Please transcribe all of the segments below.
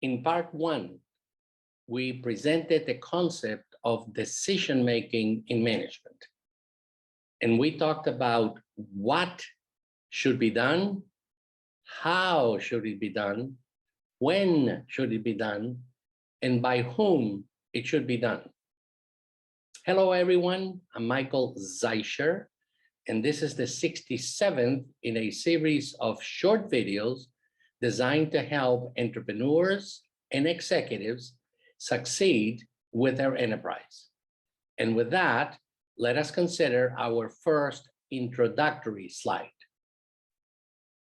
In part one, we presented the concept of decision-making in management. And we talked about what should be done, how should it be done, when should it be done, and by whom it should be done. Hello, everyone. I'm Michael Zeischer, and this is the 67th in a series of short videos designed to help entrepreneurs and executives succeed with their enterprise. And with that, let us consider our first introductory slide.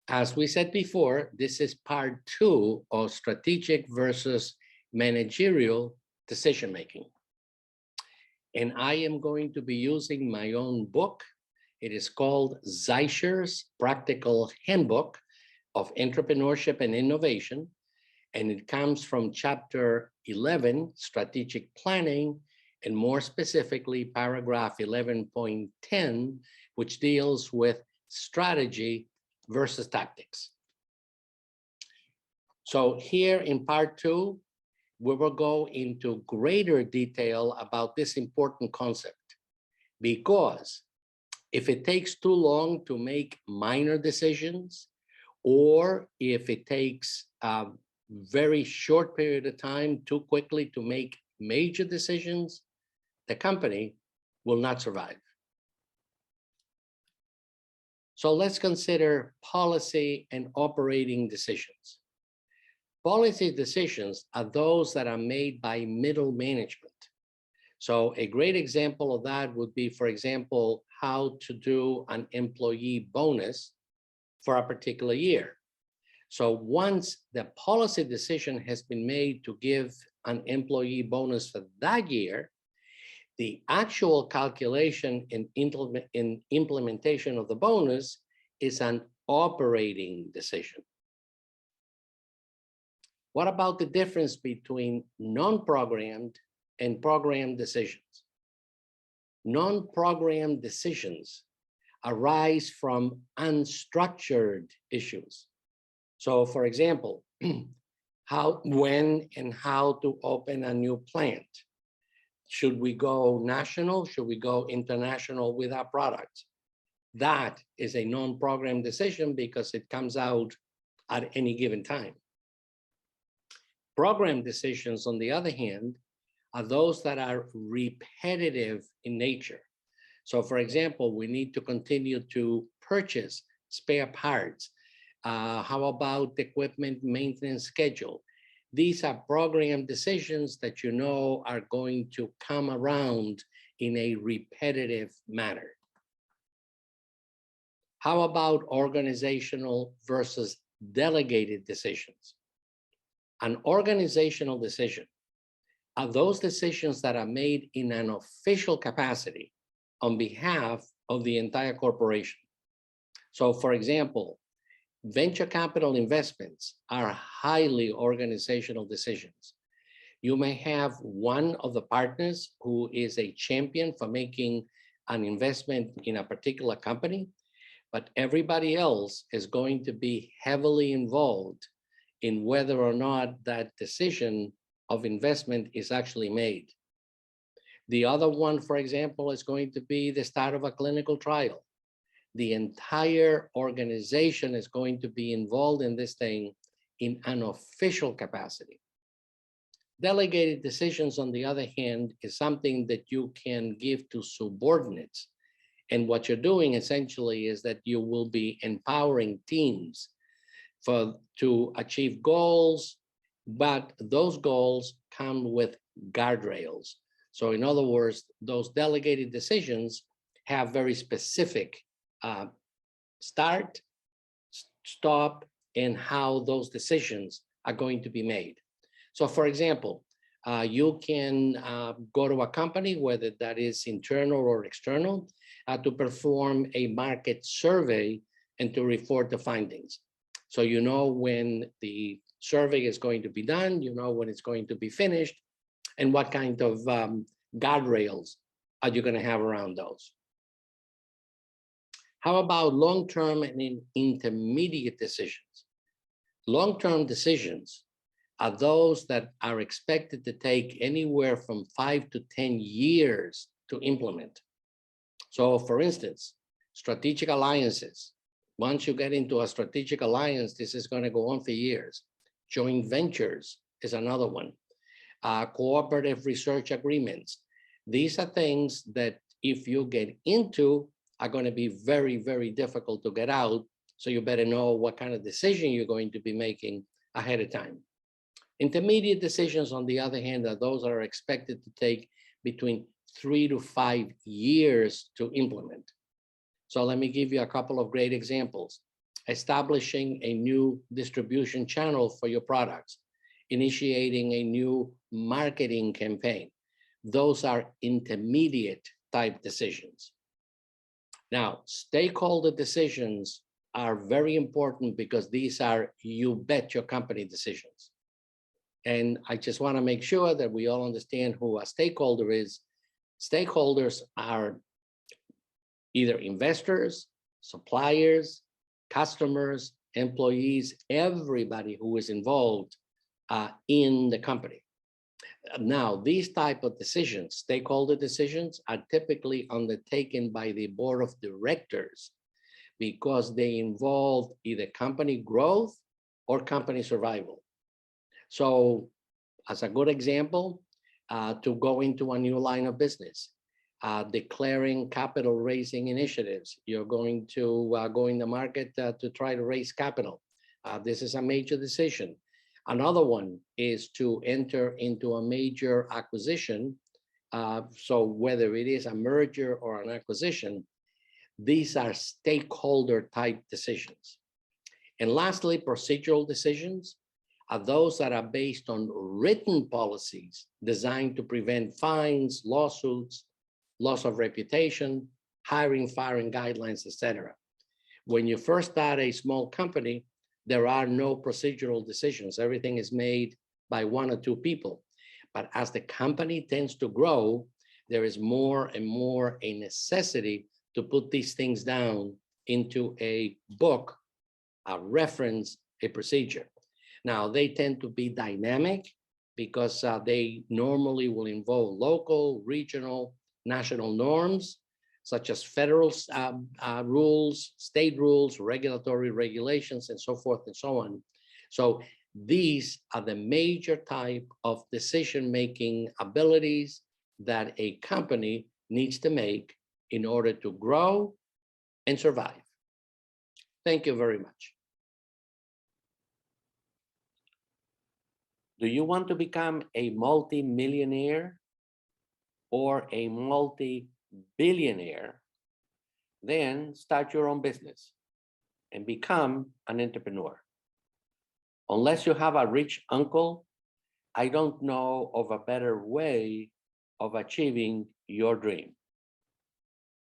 As we said before, this is part two of strategic versus managerial decision-making. And I am going to be using my own book. It is called Zeischer's Practical Handbook of Entrepreneurship and Innovation. And it comes from chapter 11, Strategic Planning, and more specifically, paragraph 11.10, which deals with strategy versus tactics. So here in part two, we will go into greater detail about this important concept, because if it takes too long to make minor decisions, or if it takes a very short period of time too quickly to make major decisions, the company will not survive. So let's consider policy and operating decisions. Policy decisions are those that are made by middle management. So a great example of that would be, for example, how to do an employee bonus for a particular year. So once the policy decision has been made to give an employee bonus for that year, the actual calculation and implementation of the bonus is an operating decision. What about the difference between non-programmed and programmed decisions? Non-programmed decisions arise from unstructured issues. So for example, how, when, and how to open a new plant. Should we go national? Should we go international with our products? That is a non-programmed decision because it comes out at any given time. Programmed decisions, on the other hand, are those that are repetitive in nature. So for example, we need to continue to purchase spare parts. How about equipment maintenance schedule? These are programmed decisions that you know are going to come around in a repetitive manner. How about organizational versus delegated decisions? An organizational decision are those decisions that are made in an official capacity on behalf of the entire corporation. So for example, venture capital investments are highly organizational decisions. You may have one of the partners who is a champion for making an investment in a particular company, but everybody else is going to be heavily involved in whether or not that decision of investment is actually made. The other one, for example, is going to be the start of a clinical trial. The entire organization is going to be involved in this thing in an official capacity. Delegated decisions, on the other hand, is something that you can give to subordinates. And what you're doing essentially is that you will be empowering teams to achieve goals, but those goals come with guardrails. So in other words, those delegated decisions have very specific start, stop, and how those decisions are going to be made. So for example, you can go to a company, whether that is internal or external, to perform a market survey and to report the findings. So you know when the survey is going to be done, you know when it's going to be finished, and what kind of guardrails are you going to have around those. How about long-term and intermediate decisions? Long-term decisions are those that are expected to take anywhere from 5 to 10 years to implement. So for instance, strategic alliances. Once you get into a strategic alliance, this is going to go on for years. Joint ventures is another one. Cooperative research agreements. These are things that if you get into are going to be very, very difficult to get out. So you better know what kind of decision you're going to be making ahead of time. Intermediate decisions, on the other hand, are those that are expected to take between 3 to 5 years to implement. So let me give you a couple of great examples. Establishing a new distribution channel for your products, initiating a new marketing campaign. Those are intermediate type decisions. Now, stakeholder decisions are very important because these are you bet your company decisions. And I just want to make sure that we all understand who a stakeholder is. Stakeholders are either investors, suppliers, customers, employees, everybody who is involved in the company. Now, these type of decisions, stakeholder decisions, are typically undertaken by the board of directors because they involve either company growth or company survival. So as a good example, to go into a new line of business, declaring capital raising initiatives. You're going to go in the market to try to raise capital. This is a major decision. Another one is to enter into a major acquisition. So whether it is a merger or an acquisition, these are stakeholder type decisions. And lastly, procedural decisions are those that are based on written policies designed to prevent fines, lawsuits, loss of reputation, hiring, firing guidelines, etc. When you first start a small company, there are no procedural decisions. Everything is made by 1 or 2 people. But as the company tends to grow, there is more and more a necessity to put these things down into a book, a reference, a procedure. Now, they tend to be dynamic because they normally will involve local, regional, national norms, such as federal rules, state rules, regulatory regulations, and so forth and so on. So these are the major type of decision-making abilities that a company needs to make in order to grow and survive. Thank you very much. Do you want to become a multi-millionaire or a multi-billionaire? Then start your own business and become an entrepreneur. Unless you have a rich uncle, I don't know of a better way of achieving your dream.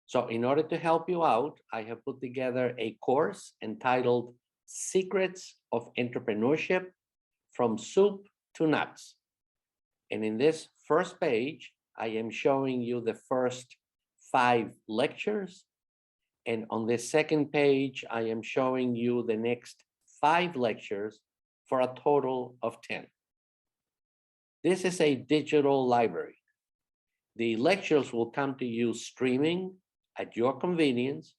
So in order to help you out, I have put together a course entitled Secrets of Entrepreneurship from Soup to Nuts. And in this first page, I am showing you the first 5 lectures. And on the second page, I am showing you the next 5 lectures for a total of 10. This is a digital library. The lectures will come to you streaming at your convenience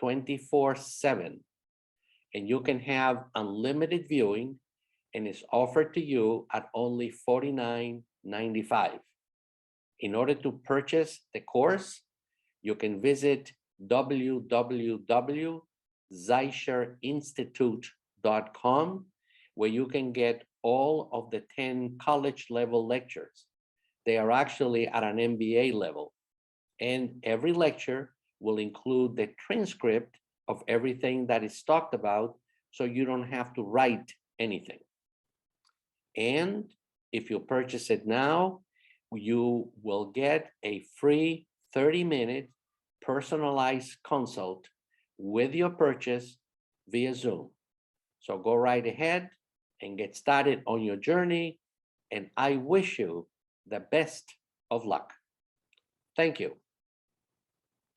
24/7. And you can have unlimited viewing, and it's offered to you at only $49.95. In order to purchase the course, you can visit www.zeicherinstitute.com, where you can get all of the 10 college level lectures. They are actually at an MBA level. And every lecture will include the transcript of everything that is talked about, so you don't have to write anything. And if you purchase it now, you will get a free 30-minute personalized consult with your purchase via Zoom. So go right ahead and get started on your journey. And I wish you the best of luck. Thank you.